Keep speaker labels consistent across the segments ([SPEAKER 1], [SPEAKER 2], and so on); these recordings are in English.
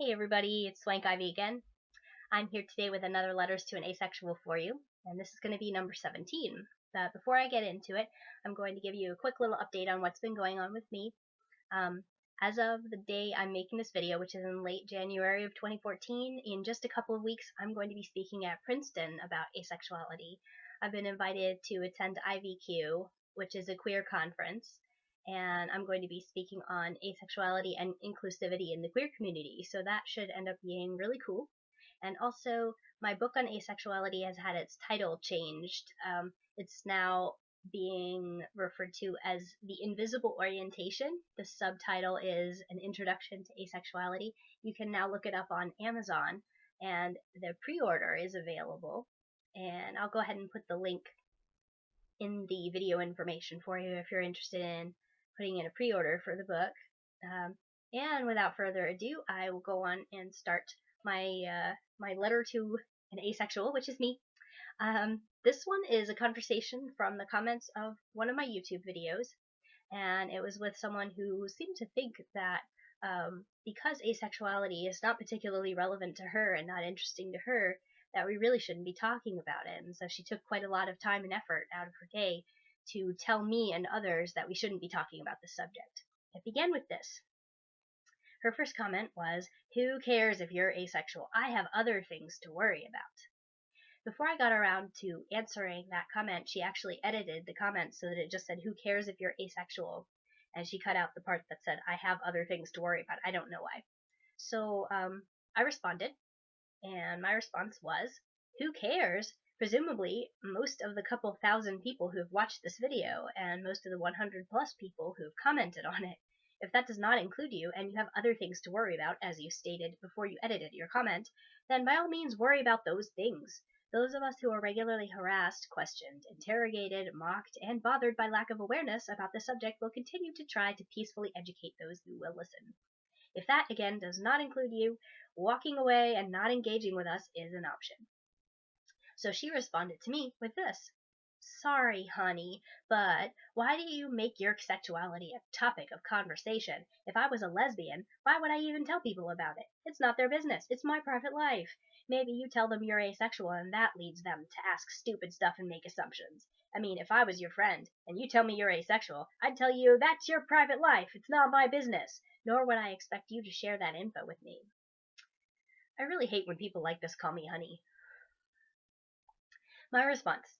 [SPEAKER 1] Hey everybody, it's Swank Ivy again. I'm here today with another Letters to an Asexual for you, and this is going to be number 17. But before I get into it, I'm going to give you a quick little update on what's been going on with me. As of the day I'm making this video, which is in late January of 2014, in just a couple of weeks, I'm going to be speaking at Princeton about asexuality. I've been invited to attend IVQ, which is a queer conference, and I'm going to be speaking on asexuality and inclusivity in the queer community, so that should end up being really cool. And also, my book on asexuality has had its title changed. It's now being referred to as The Invisible Orientation. The subtitle is An Introduction to Asexuality. You can now look it up on Amazon, and the pre-order is available. And I'll go ahead and put the link in the video information for you if you're interested in putting in a pre-order for the book. And without further ado, I will go on and start my letter to an asexual, which is me. This one is a conversation from the comments of one of my YouTube videos, and it was with someone who seemed to think that because asexuality is not particularly relevant to her and not interesting to her, that we really shouldn't be talking about it. And so she took quite a lot of time and effort out of her day to tell me and others that we shouldn't be talking about this subject. It began with this. Her first comment was, "Who cares if you're asexual? I have other things to worry about." Before I got around to answering that comment, she actually edited the comment so that it just said, "Who cares if you're asexual?" And she cut out the part that said, "I have other things to worry about." I don't know why. So I responded, and my response was, "Who cares?" Presumably, most of the couple thousand people who have watched this video, and most of the 100 plus people who have commented on it, if that does not include you, and you have other things to worry about, as you stated before you edited your comment, then by all means worry about those things. Those of us who are regularly harassed, questioned, interrogated, mocked, and bothered by lack of awareness about the subject will continue to try to peacefully educate those who will listen. If that, again, does not include you, walking away and not engaging with us is an option. So she responded to me with this. "Sorry, honey, but why do you make your sexuality a topic of conversation? If I was a lesbian, why would I even tell people about it? It's not their business. It's my private life. Maybe you tell them you're asexual and that leads them to ask stupid stuff and make assumptions. I mean, if I was your friend and you tell me you're asexual, I'd tell you that's your private life. It's not my business. Nor would I expect you to share that info with me." I really hate when people like this call me honey. My response: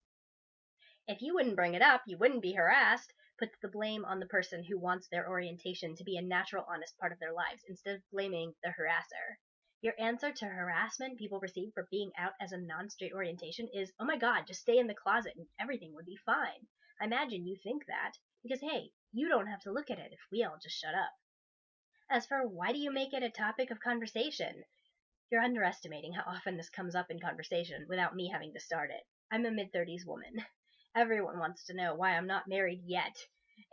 [SPEAKER 1] if you wouldn't bring it up, you wouldn't be harassed. Put the blame on the person who wants their orientation to be a natural, honest part of their lives, instead of blaming the harasser. Your answer to harassment people receive for being out as a non-straight orientation is, "Oh my god, just stay in the closet and everything would be fine." I imagine you think that, because hey, you don't have to look at it if we all just shut up. As for why do you make it a topic of conversation, you're underestimating how often this comes up in conversation without me having to start it. I'm a mid-30s woman. Everyone wants to know why I'm not married yet,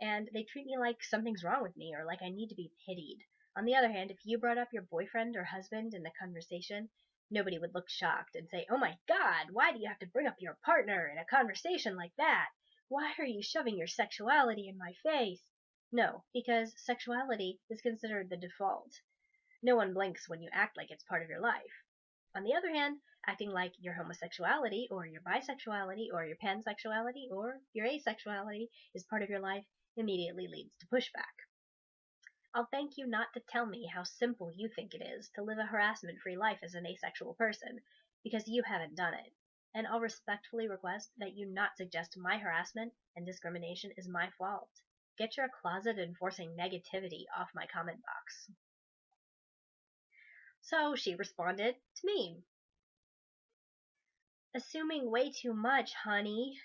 [SPEAKER 1] and they treat me like something's wrong with me or like I need to be pitied. On the other hand, if you brought up your boyfriend or husband in the conversation, nobody would look shocked and say, "Oh my god, why do you have to bring up your partner in a conversation like that? Why are you shoving your sexuality in my face?" No, because sexuality is considered the default. No one blinks when you act like it's part of your life. On the other hand, acting like your homosexuality or your bisexuality or your pansexuality or your asexuality is part of your life immediately leads to pushback. I'll thank you not to tell me how simple you think it is to live a harassment-free life as an asexual person, because you haven't done it. And I'll respectfully request that you not suggest my harassment and discrimination is my fault. Get your closet-enforcing negativity off my comment box. So she responded to me. "Assuming way too much, honey.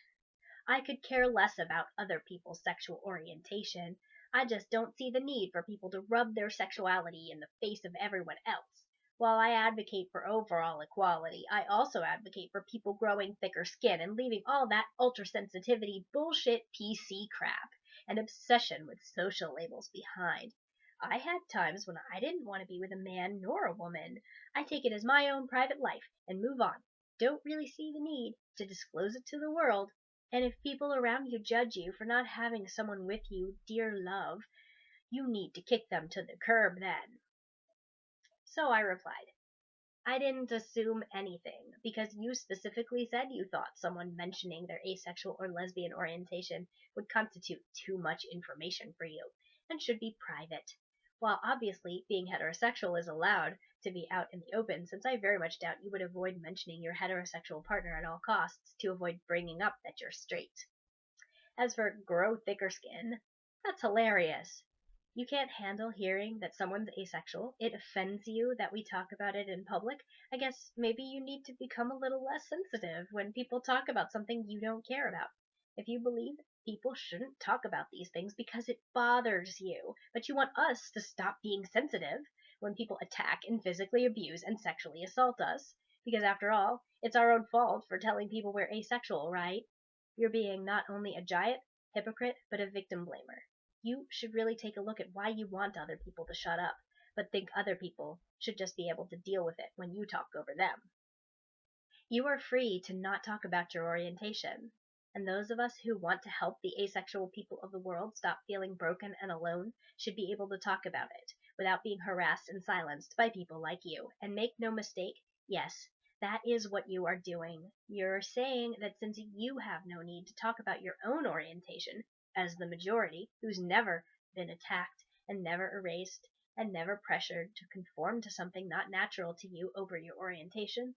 [SPEAKER 1] I could care less about other people's sexual orientation. I just don't see the need for people to rub their sexuality in the face of everyone else. While I advocate for overall equality, I also advocate for people growing thicker skin and leaving all that ultra-sensitivity bullshit PC crap and obsession with social labels behind. I had times when I didn't want to be with a man nor a woman. I take it as my own private life and move on. Don't really see the need to disclose it to the world. And if people around you judge you for not having someone with you, dear love, you need to kick them to the curb then." So I replied, I didn't assume anything, because you specifically said you thought someone mentioning their asexual or lesbian orientation would constitute too much information for you, and should be private. While obviously being heterosexual is allowed to be out in the open, since I very much doubt you would avoid mentioning your heterosexual partner at all costs to avoid bringing up that you're straight. As for grow thicker skin, that's hilarious. You can't handle hearing that someone's asexual. It offends you that we talk about it in public. I guess maybe you need to become a little less sensitive when people talk about something you don't care about. If you believe people shouldn't talk about these things because it bothers you, but you want us to stop being sensitive when people attack and physically abuse and sexually assault us, because after all, it's our own fault for telling people we're asexual, right? You're being not only a giant hypocrite, but a victim blamer. You should really take a look at why you want other people to shut up, but think other people should just be able to deal with it when you talk over them. You are free to not talk about your orientation, and those of us who want to help the asexual people of the world stop feeling broken and alone should be able to talk about it without being harassed and silenced by people like you. And make no mistake, yes, that is what you are doing. You're saying that since you have no need to talk about your own orientation, as the majority who's never been attacked and never erased and never pressured to conform to something not natural to you over your orientation,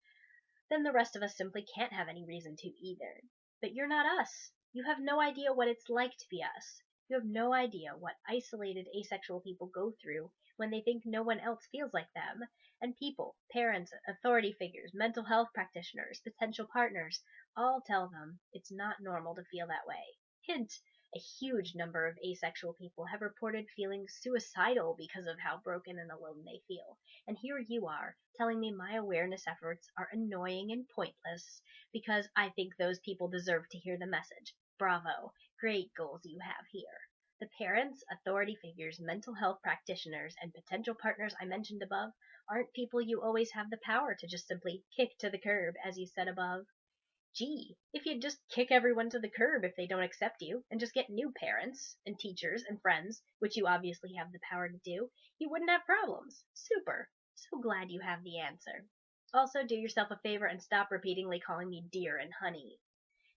[SPEAKER 1] then the rest of us simply can't have any reason to either. But you're not us. You have no idea what it's like to be us. You have no idea what isolated asexual people go through when they think no one else feels like them. And people, parents, authority figures, mental health practitioners, potential partners, all tell them it's not normal to feel that way. Hint, a huge number of asexual people have reported feeling suicidal because of how broken and alone they feel. And here you are, telling me my awareness efforts are annoying and pointless because I think those people deserve to hear the message. Bravo. Great goals you have here. The parents, authority figures, mental health practitioners, and potential partners I mentioned above aren't people you always have the power to just simply kick to the curb, as you said above. Gee, if you'd just kick everyone to the curb if they don't accept you, and just get new parents, and teachers, and friends, which you obviously have the power to do, you wouldn't have problems. Super. So glad you have the answer. Also, do yourself a favor and stop repeatedly calling me dear and honey.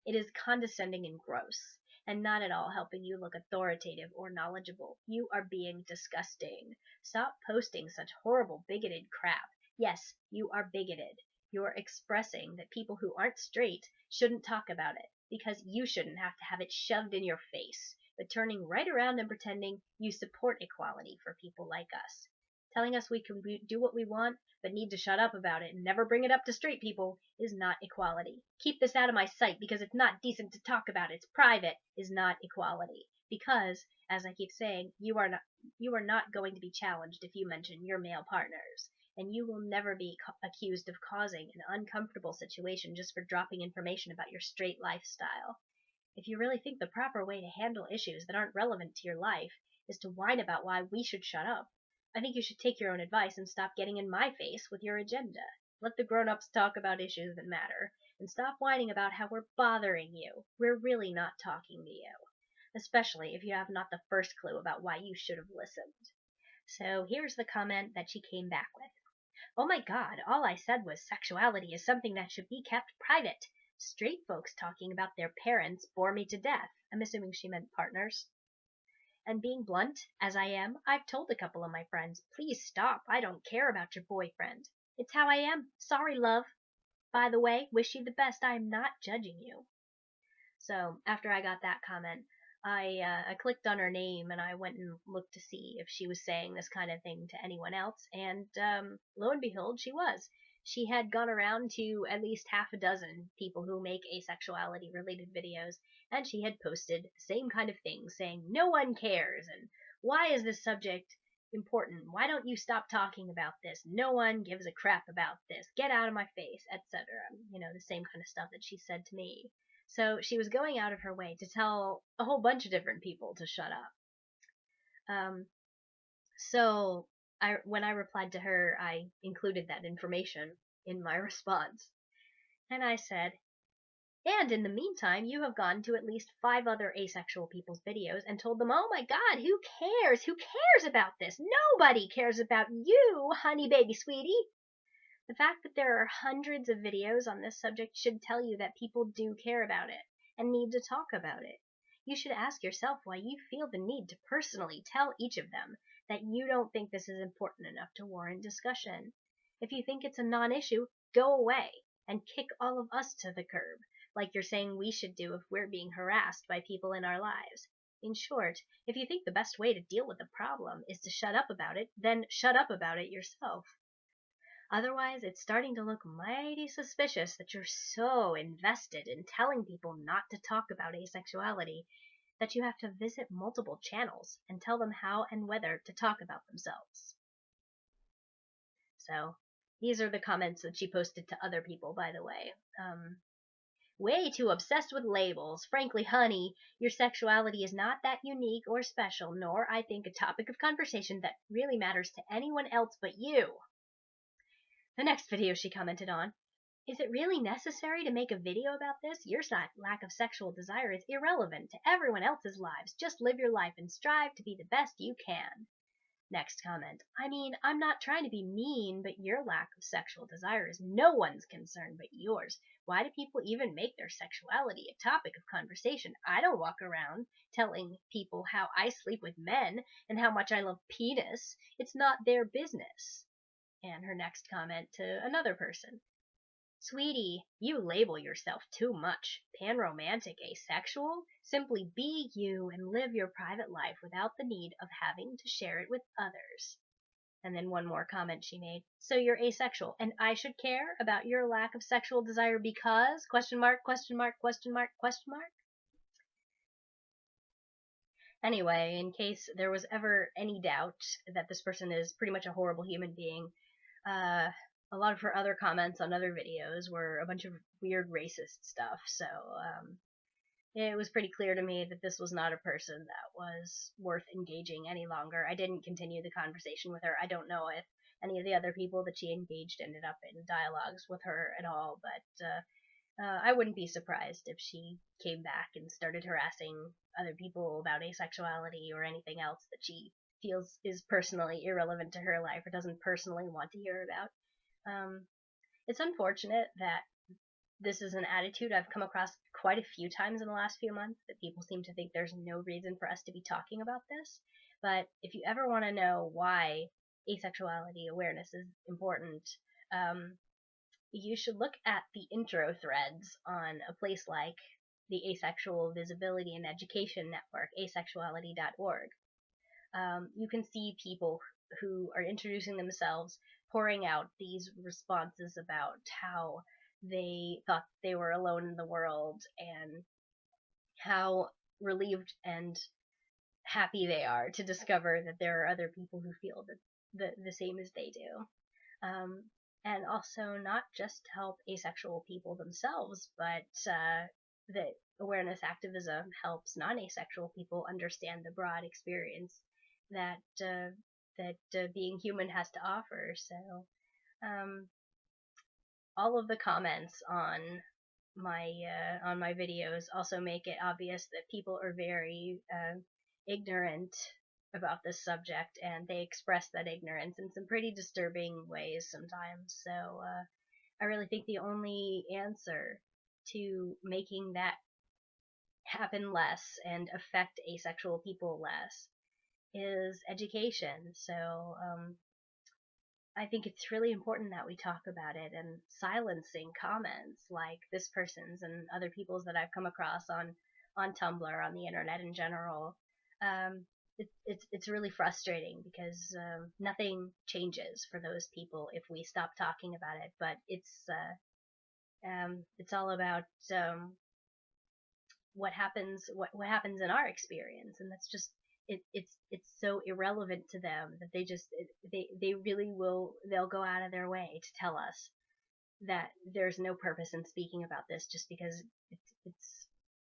[SPEAKER 1] It is condescending and gross, and not at all helping you look authoritative or knowledgeable. You are being disgusting. Stop posting such horrible, bigoted crap. Yes, you are bigoted. You're expressing that people who aren't straight shouldn't talk about it, because you shouldn't have to have it shoved in your face, but turning right around and pretending you support equality for people like us. Telling us we can do what we want, but need to shut up about it and never bring it up to straight people is not equality. Keep this out of my sight because it's not decent to talk about. It's private is not equality. Because, as I keep saying, you are not going to be challenged if you mention your male partners, and you will never be accused of causing an uncomfortable situation just for dropping information about your straight lifestyle. If you really think the proper way to handle issues that aren't relevant to your life is to whine about why we should shut up, I think you should take your own advice and stop getting in my face with your agenda. Let the grown-ups talk about issues that matter, and stop whining about how we're bothering you. We're really not talking to you, especially if you have not the first clue about why you should have listened. So here's the comment that she came back with. Oh my god, all I said was sexuality is something that should be kept private. Straight folks talking about their parents bore me to death. I'm assuming she meant partners. And being blunt, as I am, I've told a couple of my friends, please stop, I don't care about your boyfriend. It's how I am. Sorry, love. By the way, wish you the best. I am not judging you. So after I got that comment, I clicked on her name and I went and looked to see if she was saying this kind of thing to anyone else, and lo and behold, she was. She had gone around to at least half a dozen people who make asexuality related videos, and she had posted the same kind of things saying, no one cares, and why is this subject important? Why don't you stop talking about this? No one gives a crap about this. Get out of my face, etc. You know, the same kind of stuff that she said to me. So she was going out of her way to tell a whole bunch of different people to shut up. So when I replied to her, I included that information in my response. And I said, And in the meantime, you have gone to at least 5 other asexual people's videos and told them, oh my god, who cares? Who cares about this? Nobody cares about you, honey baby sweetie. The fact that there are hundreds of videos on this subject should tell you that people do care about it and need to talk about it. You should ask yourself why you feel the need to personally tell each of them that you don't think this is important enough to warrant discussion. If you think it's a non-issue, go away and kick all of us to the curb, like you're saying we should do if we're being harassed by people in our lives. In short, if you think the best way to deal with the problem is to shut up about it, then shut up about it yourself. Otherwise, it's starting to look mighty suspicious that you're so invested in telling people not to talk about asexuality that you have to visit multiple channels and tell them how and whether to talk about themselves. So, these are the comments that she posted to other people, by the way. Way too obsessed with labels. Frankly, honey, your sexuality is not that unique or special, nor, I think, a topic of conversation that really matters to anyone else but you. The next video she commented on, is it really necessary to make a video about this? Your lack of sexual desire is irrelevant to everyone else's lives. Just live your life and strive to be the best you can. Next comment, I mean, I'm not trying to be mean, but your lack of sexual desire is no one's concern but yours. Why do people even make their sexuality a topic of conversation? I don't walk around telling people how I sleep with men and how much I love penis. It's not their business. And her next comment to another person. Sweetie, you label yourself too much. Panromantic, asexual? Simply be you and live your private life without the need of having to share it with others. And then one more comment she made. So you're asexual, and I should care about your lack of sexual desire because? Question mark, question mark, question mark, question mark? Anyway, in case there was ever any doubt that this person is pretty much a horrible human being, a lot of her other comments on other videos were a bunch of weird racist stuff, so it was pretty clear to me that this was not a person that was worth engaging any longer. I didn't continue the conversation with her. I don't know if any of the other people that she engaged ended up in dialogues with her at all, but I wouldn't be surprised if she came back and started harassing other people about asexuality or anything else that she feels is personally irrelevant to her life or doesn't personally want to hear about. It's unfortunate that this is an attitude I've come across quite a few times in the last few months, that people seem to think there's no reason for us to be talking about this. But if you ever want to know why asexuality awareness is important, you should look at the intro threads on a place like the Asexual Visibility and Education Network, asexuality.org. You can see people who are introducing themselves, pouring out these responses about how they thought they were alone in the world and how relieved and happy they are to discover that there are other people who feel the same as they do. And also not just to help asexual people themselves, but that awareness activism helps non-asexual people understand the broad experience that being human has to offer. So all of the comments on my videos also make it obvious that people are very ignorant about this subject, and they express that ignorance in some pretty disturbing ways sometimes. So I really think the only answer to making that happen less and affect asexual people less is education. So I think it's really important that we talk about it, and silencing comments like this person's and other people's that I've come across on Tumblr, on the internet in general. It's really frustrating because nothing changes for those people if we stop talking about it. But it's all about what happens in our experience, and that's just it's so irrelevant to them that they really they'll go out of their way to tell us that there's no purpose in speaking about this just because it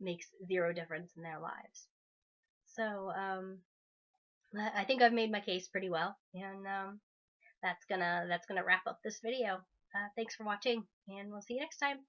[SPEAKER 1] makes zero difference in their lives. So I think I've made my case pretty well, and that's gonna wrap up this video. Thanks for watching, and we'll see you next time.